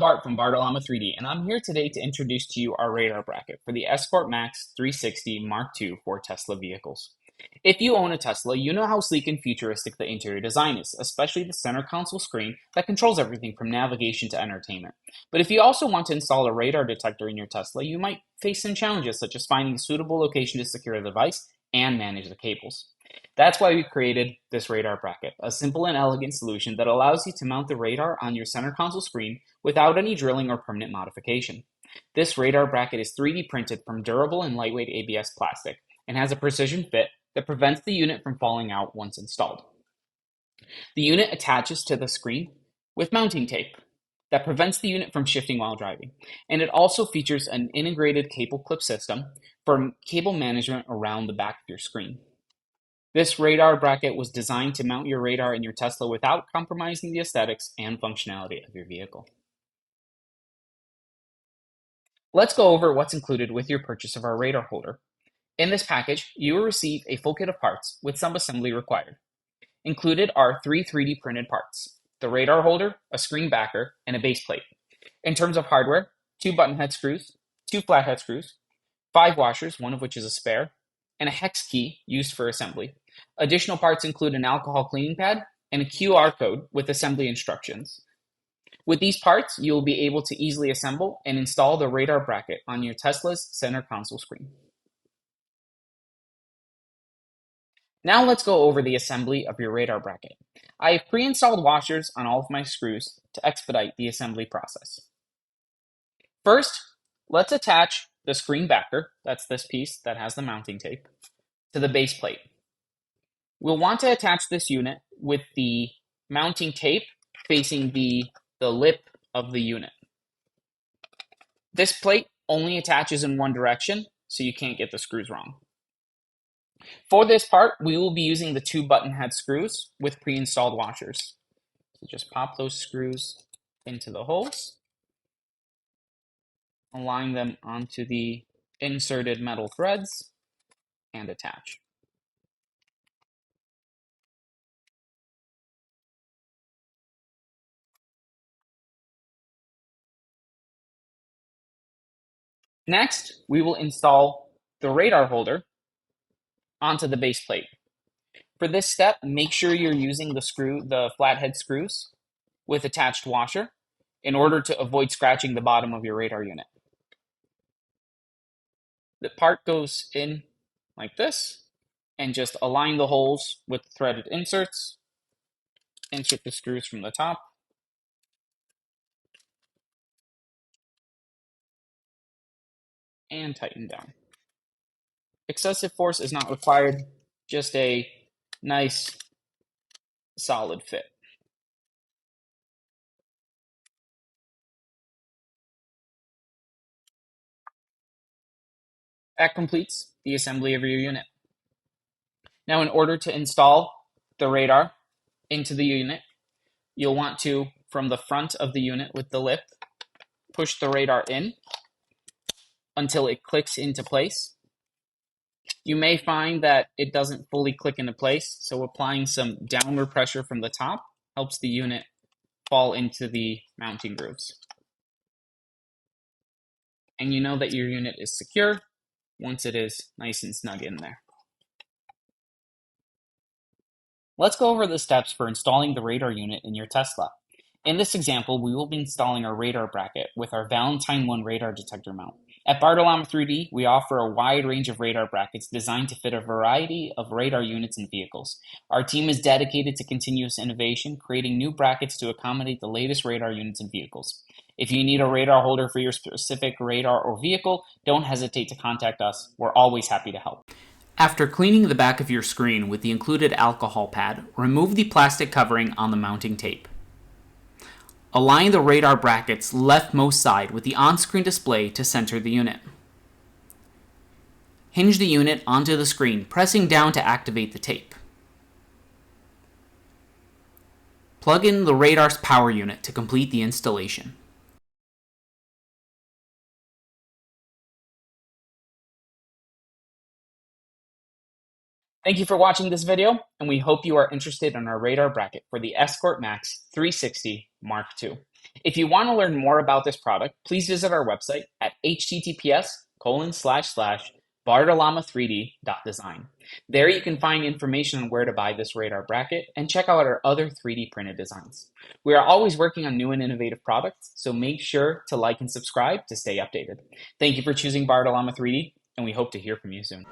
Bart from Bartallama3D, and I'm here today to introduce to you our radar bracket for the Escort Max 360 Mark II for Tesla vehicles. If you own a Tesla, you know how sleek and futuristic the interior design is, especially the center console screen that controls everything from navigation to entertainment. But if you also want to install a radar detector in your Tesla, you might face some challenges such as finding a suitable location to secure the device and manage the cables. That's why we created this radar bracket, a simple and elegant solution that allows you to mount the radar on your center console screen without any drilling or permanent modification. This radar bracket is 3D printed from durable and lightweight ABS plastic and has a precision fit that prevents the unit from falling out once installed. The unit attaches to the screen with mounting tape that prevents the unit from shifting while driving, and it also features an integrated cable clip system for cable management around the back of your screen. This radar bracket was designed to mount your radar in your Tesla without compromising the aesthetics and functionality of your vehicle. Let's go over what's included with your purchase of our radar holder. In this package, you will receive a full kit of parts with some assembly required. Included are 3 3D printed parts: the radar holder, a screen backer, and a base plate. In terms of hardware, 2 button head screws, 2 flat head screws, 5 washers, one of which is a spare, and a hex key used for assembly. Additional parts include an alcohol cleaning pad and a QR code with assembly instructions. With these parts, you will be able to easily assemble and install the radar bracket on your Tesla's center console screen. Now let's go over the assembly of your radar bracket. I have pre-installed washers on all of my screws to expedite the assembly process. First, let's attach the screen backer, that's this piece that has the mounting tape, to the base plate. We'll want to attach this unit with the mounting tape facing the lip of the unit. This plate only attaches in one direction, so you can't get the screws wrong. For this part, we will be using the 2 button head screws with pre-installed washers. So just pop those screws into the holes, align them onto the inserted metal threads, and attach. Next, we will install the radar holder onto the base plate. For this step, make sure you're using the flathead screws with attached washer in order to avoid scratching the bottom of your radar unit. The part goes in like this, and just align the holes with threaded inserts. Insert the screws from the top. And tighten down. Excessive force is not required, just a nice solid fit. That completes the assembly of your unit. Now, in order to install the radar into the unit, you'll want to, from the front of the unit with the lip, push the radar in until it clicks into place. You may find that it doesn't fully click into place, so applying some downward pressure from the top helps the unit fall into the mounting grooves. And you know that your unit is secure once it is nice and snug in there. Let's go over the steps for installing the radar unit in your Tesla. In this example, we will be installing our radar bracket with our Valentine 1 radar detector mount. At Bartallama3D, we offer a wide range of radar brackets designed to fit a variety of radar units and vehicles. Our team is dedicated to continuous innovation, creating new brackets to accommodate the latest radar units and vehicles. If you need a radar holder for your specific radar or vehicle, don't hesitate to contact us. We're always happy to help. After cleaning the back of your screen with the included alcohol pad, remove the plastic covering on the mounting tape. Align the radar bracket's leftmost side with the on-screen display to center the unit. Hinge the unit onto the screen, pressing down to activate the tape. Plug in the radar's power unit to complete the installation. Thank you for watching this video, and we hope you are interested in our radar bracket for the Escort Max 360 Mark II. If you want to learn more about this product, please visit our website at https://bartallama3d.design. There you can find information on where to buy this radar bracket and check out our other 3D printed designs. We are always working on new and innovative products, so make sure to like and subscribe to stay updated. Thank you for choosing Bartallama3D, and we hope to hear from you soon.